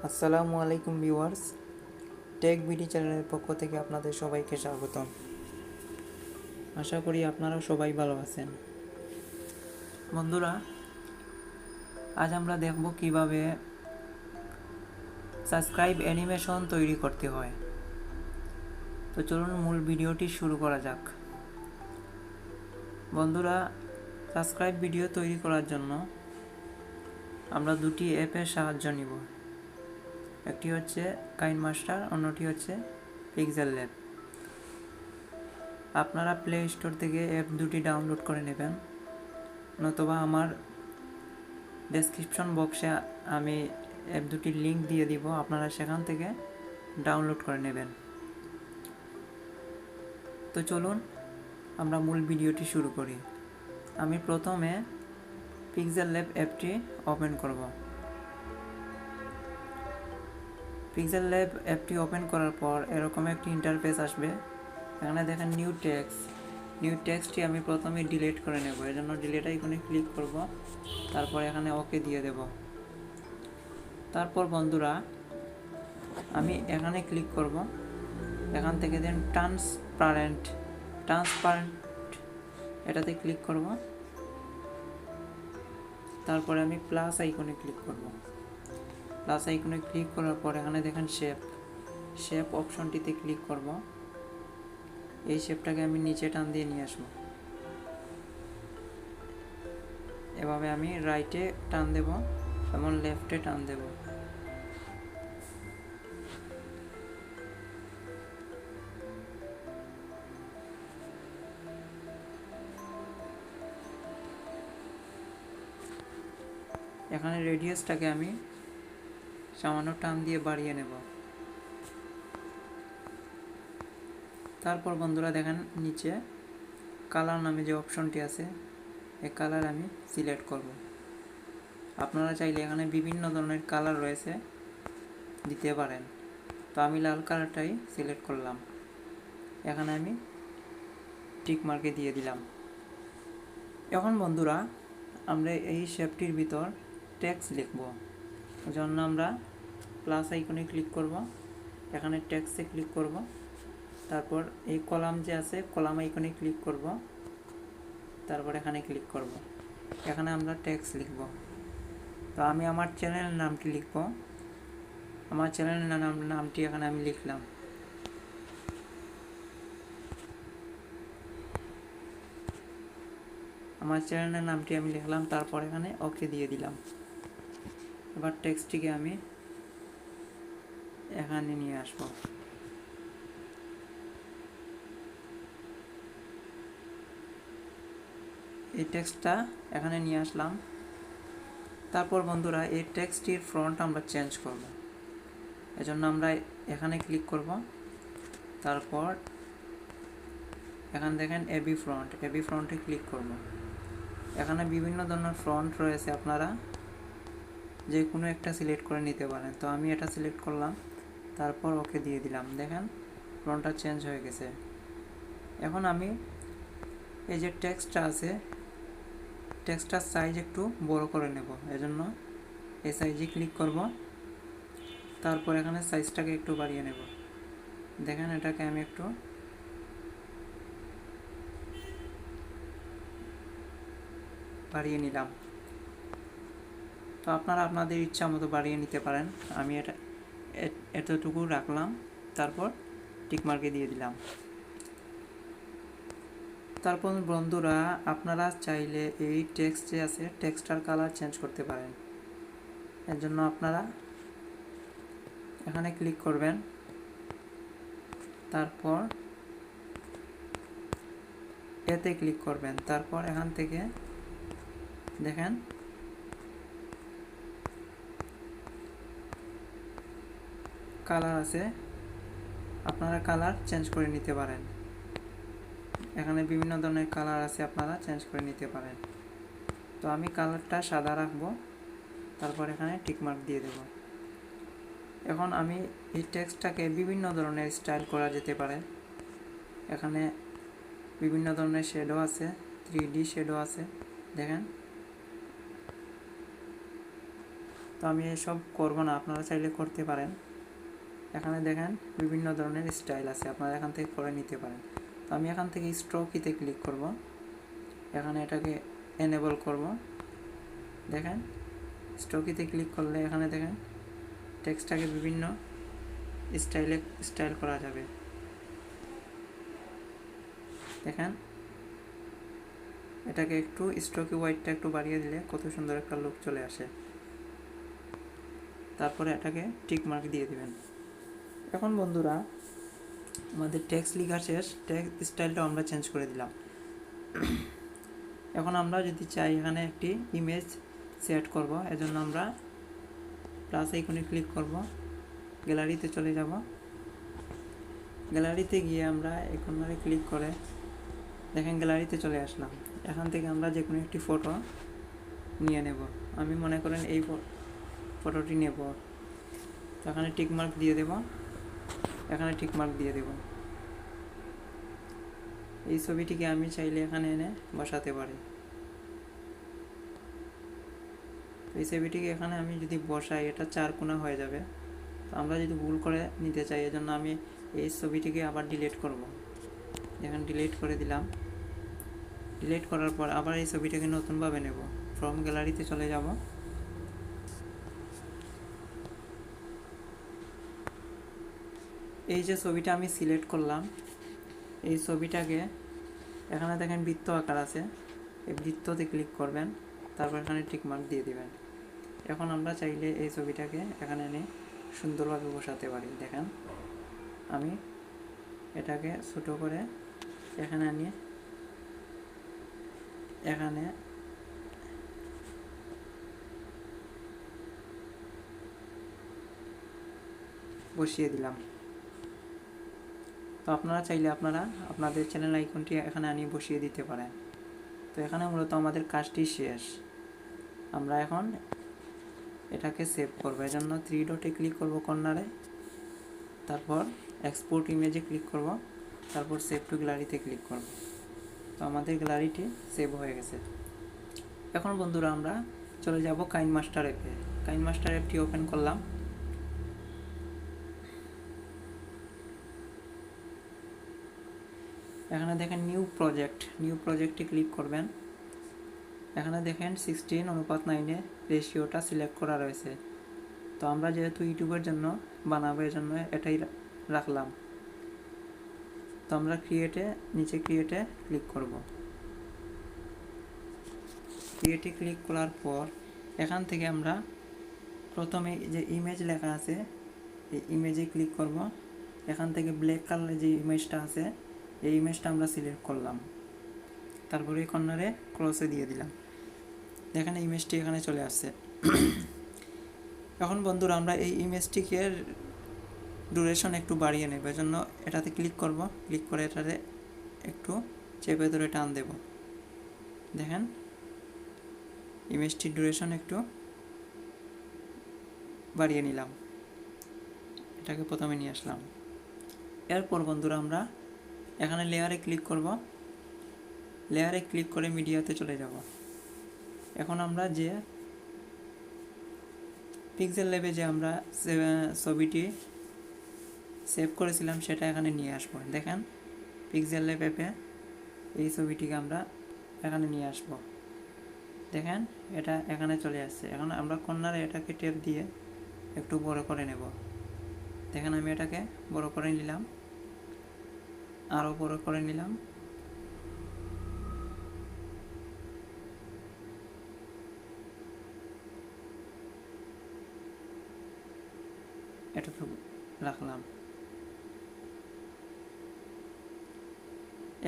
আসসালামু আলাইকুম viewers, tech BD চ্যানেলের পক্ষ থেকে আপনাদের সবাইকে স্বাগতম। আশা করি আপনারা সবাই ভালো আছেন। বন্ধুরা, আজ আমরা দেখব কিভাবে সাবস্ক্রাইব অ্যানিমেশন তৈরি করতে হয়। তো চলুন মূল ভিডিওটি শুরু করা যাক। বন্ধুরা, সাবস্ক্রাইব ভিডিও তৈরি করার জন্য আমরা দুটি অ্যাপের সাহায্য নিব। একটি হচ্ছে কাইনমাস্টার, অন্যটি হচ্ছে পিক্সেল ল্যাব। আপনারা প্লে স্টোর থেকে অ্যাপ দুটি ডাউনলোড করে নেবেন, নতুবা আমার ডেসক্রিপশন বক্সে আমি অ্যাপ দুটির লিঙ্ক দিয়ে দিব, আপনারা সেখান থেকে ডাউনলোড করে নেবেন। তো চলুন আমরা মূল ভিডিওটি শুরু করি। আমি প্রথমে পিক্সেল ল্যাব অ্যাপটি ওপেন করব। পিক্সেল ল্যাব অ্যাপটি ওপেন করার পর এরকম একটি ইন্টারফেস আসবে। এখানে দেখেন নিউ টেক্সটটি আমি প্রথমে ডিলিট করে নেব। এর জন্য ডিলিট আইকনে ক্লিক করব, তারপর এখানে ওকে দিয়ে দেব। তারপর বন্ধুরা, আমি এখানে ক্লিক করব, এখান থেকে দেন ট্রান্সপারেন্ট এটাতে ক্লিক করব। তারপরে আমি প্লাস আইকনে ক্লিক করব। প্লাস আইকনে ক্লিক করার পর এখানে দেখেন শেপ অপশনটিতে ক্লিক করব। এই শেপটাকে আমি নিচে টান দিয়ে নিয়ে আসবো। এভাবে আমি রাইটে টান দেব এবং লেফটে টান দেব। এখানে রেডিয়াসটাকে আমি সামান্য টান দিয়ে বাড়িয়ে নেব। তারপর বন্ধুরা দেখেন নিচে কালার নামে যে অপশনটি আছে, এই কালার আমি সিলেক্ট করব। আপনারা চাইলে এখানে বিভিন্ন ধরনের কালার রয়েছে, দিতে পারেন। তো আমি লাল কালারটাই সিলেক্ট করলাম। এখানে আমি টিক মার্কে দিয়ে দিলাম। এখন বন্ধুরা, আমরা এই শেপটির ভিতর টেক্সট লিখব। জন্য আমরা প্লাস আইকনে ক্লিক করব, এখানে টেক্সটে ক্লিক করব, তারপর এই কলাম যে আছে কলাম আইকনে ক্লিক করব, তারপর এখানে ক্লিক করব। এখানে আমরা টেক্সট লিখব। তো আমি আমার চ্যানেলের নামটি লিখব। আমার চ্যানেলের নামটি এখানে আমি লিখলাম। আমার চ্যানেলের নামটি আমি লিখলাম, তারপর এখানে ওকে দিয়ে দিলাম। এবার টেক্সটটিকে আমি এখানে নিয়ে আসব। এই টেক্সটটা এখানে নিয়ে আসলাম। তারপর বন্ধুরা, এই টেক্সটটির ফ্রন্ট আমরা চেঞ্জ করব। এজন্য আমরা এখানে ক্লিক করব, তারপর এখানে দেখেন এবি ফ্রন্টে ক্লিক করব। এখানে বিভিন্ন ধরনের ফ্রন্ট রয়েছে, আপনারা যে কোনো একটা সিলেক্ট করে নিতে পারেন। তো আমি এটা সিলেক্ট করলাম, তারপর ওকে দিয়ে দিলাম। দেখেন ফ্রন্টটা চেঞ্জ হয়ে গেছে। এখন আমি এই যে টেক্সটটা আছে, টেক্সটটার সাইজ একটু বড় করে নেব। এজন্য এই সাইজে ক্লিক করব, তারপর এখানে সাইজটাকে একটু বাড়িয়ে নেব। দেখেন এটাকে আমি একটু বাড়িয়ে নিলাম। তো আপনারা আপনাদের ইচ্ছা মতো বাড়িয়ে নিতে পারেন। আমি এটা এতটুকু রাখলাম, তারপর টিকমার্কে দিয়ে দিলাম। তারপর বন্ধুরা, আপনারা চাইলে এই টেক্সট যে আছে টেক্সটার কালার চেঞ্জ করতে পারেন। এর জন্য আপনারা এখানে ক্লিক করবেন, তারপর এতে ক্লিক করবেন, তারপর এখান থেকে দেখেন কালার আছে, আপনারা কালার চেঞ্জ করে নিতে পারেন। এখানে বিভিন্ন ধরনের কালার আছে, আপনারা চেঞ্জ করে নিতে পারেন। তো আমি কালারটা সাদা রাখবো, তারপর এখানে টিকমার্ক দিয়ে দেব। এখন আমি এই টেক্সটটাকে বিভিন্ন ধরনের স্টাইল করা যেতে পারে। এখানে বিভিন্ন ধরনের শেডো আছে, 3D শেডো আছে। দেখেন তো আমি এসব করব না, আপনারা চাইলে করতে পারেন। এখানে দেখেন বিভিন্ন ধরনের স্টাইল আছে, আপনারা এখান থেকে করে নিতে পারেন। তো আমি এখান থেকে স্ট্রোক কিতে ক্লিক করব, এখানে এটাকে এনেবল করব। দেখেন স্ট্রোক কিতে ক্লিক করলে এখানে দেখেন টেক্সটটাকে বিভিন্ন স্টাইল করা যাবে। দেখেন এটাকে একটু স্ট্রোকি হোয়াইটটা একটু বাড়িয়ে দিলে কত সুন্দর একটা লুক চলে আসে। তারপরে এটাকে টিক মার্ক দিয়ে দিবেন। এখন বন্ধুরা আমাদের টেক্সট লেখা শেষ, টেক্সট স্টাইলটাও আমরা চেঞ্জ করে দিলাম। এখন আমরা যদি চাই এখানে একটি ইমেজ সেট করব, এজন্য আমরা প্লাস আইকনে ক্লিক করব, গ্যালারিতে চলে যাব। গ্যালারিতে গিয়ে আমরা এখানে ক্লিক করে দেখেন গ্যালারিতে চলে আসলাম। এখান থেকে আমরা যে কোনো একটি ফটো নিয়ে নেব। আমি মনে করেন এই ফটোটি নেব, তো এখানে টিক মার্ক দিয়ে দেব, এখানে টিক মার্ক দিয়ে দেব। এই ছবিটিকে আমি চাইলে এখানে এনে বসাতে পারি। এই ছবিটিকে এখানে আমি যদি বসাই এটা 4 কোণা হয়ে যাবে। তো আমরা যদি ভুল করে নিতে চাই, এজন্য আমি এই ছবিটিকে আবার ডিলিট করব। এখানে ডিলিট করে দিলাম। ডিলিট করার পর আবার এই ছবিটাকে নতুনভাবে নেব। ফ্রম গ্যালারিতে চলে যাব। এই যে ছবিটা আমি সিলেক্ট করলাম, এই ছবিটাকে এখানে দেখেন বৃত্ত আকার আছে, এই বৃত্ততে ক্লিক করবেন, তারপর এখানে টিক মার্ক দিয়ে দিবেন। এখন আমরা চাইলে এই ছবিটাকে এখানে এনে সুন্দরভাবে বসাতে পারি। দেখেন আমি এটাকে ছোট করে এখানে নিয়ে এখানে বসিয়ে দিলাম। তো আপনারা চাইলে আপনাদের চ্যানেল আইকনটি এখানে আনিয়ে বসিয়ে দিতে পারেন। তো এখানে মূলত আমাদের কাজটি শেষ। আমরা এখন এটাকে সেভ করব, এজন্য 3 ডটে ক্লিক করব কর্নারে, তারপর এক্সপোর্ট ইমেজে ক্লিক করব, তারপর সেভ টু গ্যালারিতে ক্লিক করব। তো আমাদের গ্যালারিটি সেভ হয়ে গেছে। এখন বন্ধুরা আমরা চলে যাব কাইন মাস্টার অ্যাপে। কাইন মাস্টার অ্যাপটি ওপেন করলাম। এখানে দেখেন নিউ প্রজেক্টে ক্লিক করবেন। এখানে দেখেন 16:9 রেশিওটা সিলেক্ট করা রয়েছে। তো আমরা যেহেতু ইউটিউবের জন্য বানাবো, এর জন্য এটাই রাখলাম। তো আমরা নিচে ক্রিয়েটে ক্লিক করব। ক্রিয়েটে ক্লিক করার পর এখান থেকে আমরা প্রথমে যে ইমেজ লেখা আছে এই ইমেজে ক্লিক করব। এখান থেকে ব্ল্যাক কালারের যে ইমেজটা আছে এই ইমেজটা আমরা সিলেক্ট করলাম, তারপরে কর্নারে ক্রসে দিয়ে দিলাম। দেখেন ইমেজটি এখানে চলে আসছে। এখন বন্ধুরা আমরা এই ইমেজটিকে ডিউরেশন একটু বাড়িয়ে নেব, এজন্য এটাতে ক্লিক করব। ক্লিক করে এটাতে একটু চেপে ধরে টান দেব। দেখেন ইমেজটির ডিউরেশন একটু বাড়িয়ে নিলাম, এটাকে প্রথমে নিয়ে আসলাম। এরপর বন্ধুরা আমরা এখানে লেয়ারে ক্লিক করব। লেয়ারে ক্লিক করে মিডিয়াতে চলে যাব। এখন আমরা যে পিক্সেল ল্যাবে যে আমরা ছবিটি সেভ করেছিলাম সেটা এখানে নিয়ে আসব। দেখেন পিক্সেল ল্যাব অ্যাপে এই ছবিটিকে আমরা এখানে নিয়ে আসব। দেখেন এটা এখানে চলে আসছে। এখন আমরা কর্নারে এটাকে টেপ দিয়ে একটু বড় করে নেব। দেখেন আমি এটাকে বড় করে নিলাম, আরও বড় করে নিলাম। এটুকু রাখলাম।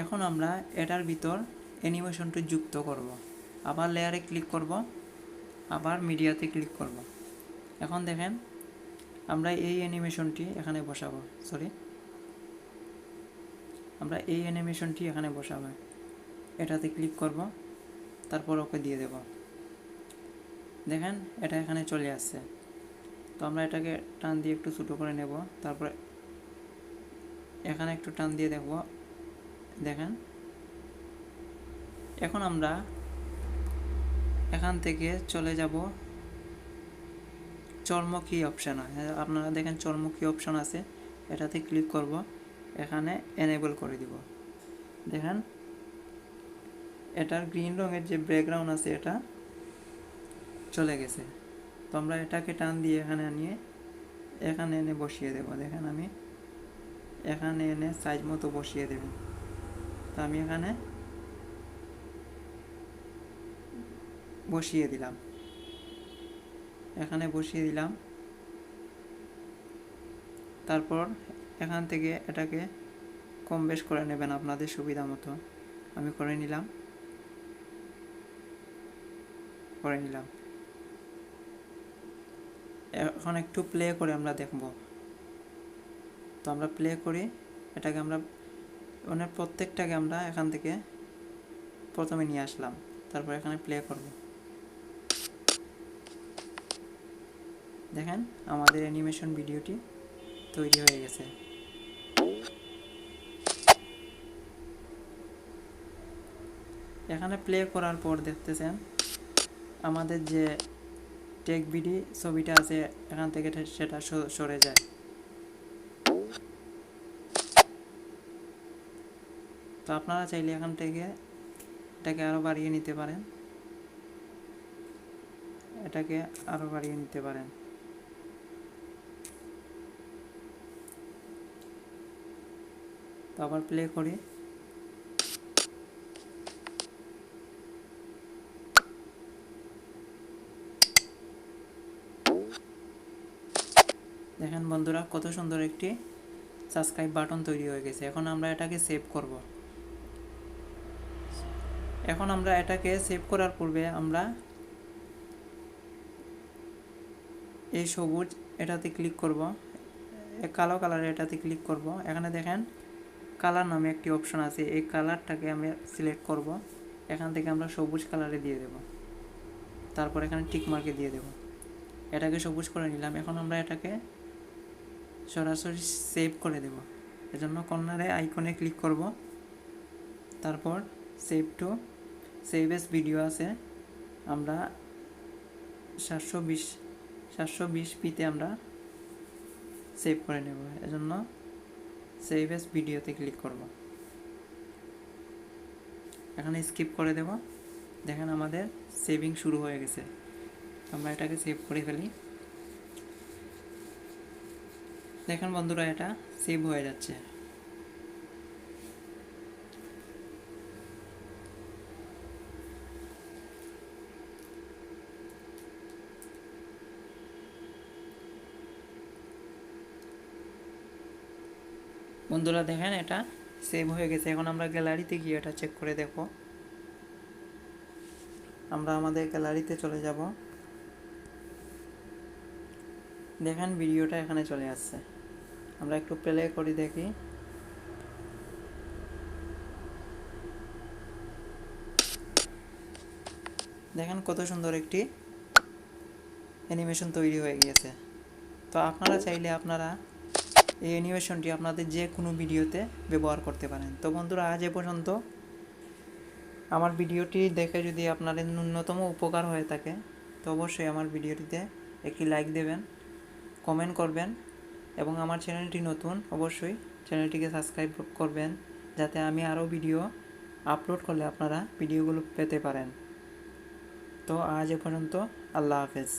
এখন আমরা এটার ভিতর অ্যানিমেশনটি যুক্ত করব। আবার লেয়ারে ক্লিক করব, আবার মিডিয়াতে ক্লিক করব। এখন দেখেন আমরা এই অ্যানিমেশনটি এখানে বসাবো। এটাতে ক্লিক করব, তারপর ওকে দিয়ে দেব। দেখেন এটা এখানে চলে আসছে। তো আমরা এটাকে টান দিয়ে একটু ছোটো করে নেব, তারপরে এখানে একটু টান দিয়ে দেখব। দেখেন এখন আমরা এখান থেকে চলে যাব চর্মকি অপশান হয়, আপনারা দেখেন চর্মকি অপশান আছে, এটাতে ক্লিক করব, এখানে এনেবল করে দিব। দেখেন এটার গ্রিন রঙের যে ব্যাকগ্রাউন্ড আছে এটা চলে গেছে। তো আমরা এটাকে টান দিয়ে এখানে নিয়ে এখানে এনে বসিয়ে দেব। দেখেন আমি এখানে এনে সাইজ মতো বসিয়ে দেব। তো আমি এখানে বসিয়ে দিলাম, এখানে বসিয়ে দিলাম। তারপর এখান থেকে এটাকে কম বেশ করে নেবেন আপনাদের সুবিধা মতো। আমি করে নিলাম। এখন একটু প্লে করে আমরা দেখব। তো আমরা প্লে করি, এটাকে আমরা মানে প্রত্যেকটাকে আমরা এখান থেকে প্রথমে নিয়ে আসলাম, তারপর এখানে প্লে করব। দেখেন আমাদের অ্যানিমেশন ভিডিওটি তৈরি হয়ে গেছে। এখানে প্লে করার পর দেখতেছেন আমাদের যে টেক ভিডি ছবিটা আছে এখান থেকে সেটা সরে যায়। তো আপনারা চাইলে এখান থেকে এটাকে আরও বাড়িয়ে নিতে পারেন, তো আবার প্লে করি। দেখেন বন্ধুরা কত সুন্দর একটি সাবস্ক্রাইব বাটন তৈরি হয়ে গেছে। এখন আমরা এটাকে সেভ করব। এখন আমরা এটাকে সেভ করার পূর্বে আমরা এই সবুজ এটাতে ক্লিক করব, কালো কালার এটাতে ক্লিক করব। এখানে দেখেন কালার নামে একটি অপশন আছে, এই কালারটাকে আমরা সিলেক্ট করব। এখান থেকে আমরা সবুজ কালারে দিয়ে দেব, তারপর এখানে টিক মার্কে দিয়ে দেব। এটাকে সবুজ করে নিলাম। এখন আমরা এটাকে সরাসরি সেভ করে দেব। এজন্য কর্নারে আইকনে ক্লিক করব, তারপর সেভ এস ভিডিও আছে, আমরা 720 পিতে আমরা সেভ করে নেব। এজন্য সেভ এস ভিডিওতে ক্লিক করব, এখানে স্কিপ করে দেব। দেখেন আমাদের সেভিং শুরু হয়ে গেছে। আমরা এটাকে সেভ করে ফেলি। দেখেন বন্ধুরা এটা সেভ হয়ে যাচ্ছে। বন্ধুরা দেখেন এটা সেভ হয়ে গেছে। এখন আমরা গ্যালারিতে গিয়ে এটা চেক করে দেখব। আমরা আমাদের গ্যালারিতে চলে যাব। দেখেন ভিডিওটা এখানে চলে আসছে। আমরা একটু প্লে করে দেখি। দেখেন কত সুন্দর একটি অ্যানিমেশন তৈরি হয়ে গিয়েছে। তো আপনারা চাইলে আপনারা এই অ্যানিমেশনটি আপনাদের যে কোনো ভিডিওতে ব্যবহার করতে পারেন। তো বন্ধুরা আজ এ পর্যন্ত। আমার ভিডিওটি দেখে যদি আপনাদের ন্যূনতম উপকার হয়ে থাকে তো অবশ্যই আমার ভিডিওটিতে একটি লাইক দেবেন, কমেন্ট করবেন এবং আমার চ্যানেলটি নতুন অবশ্যই চ্যানেলটিকে সাবস্ক্রাইব করবেন, যাতে আমি আরও ভিডিও আপলোড করলে আপনারা ভিডিওগুলো পেতে পারেন। তো আজ এ পর্যন্ত, আল্লাহ হাফেজ।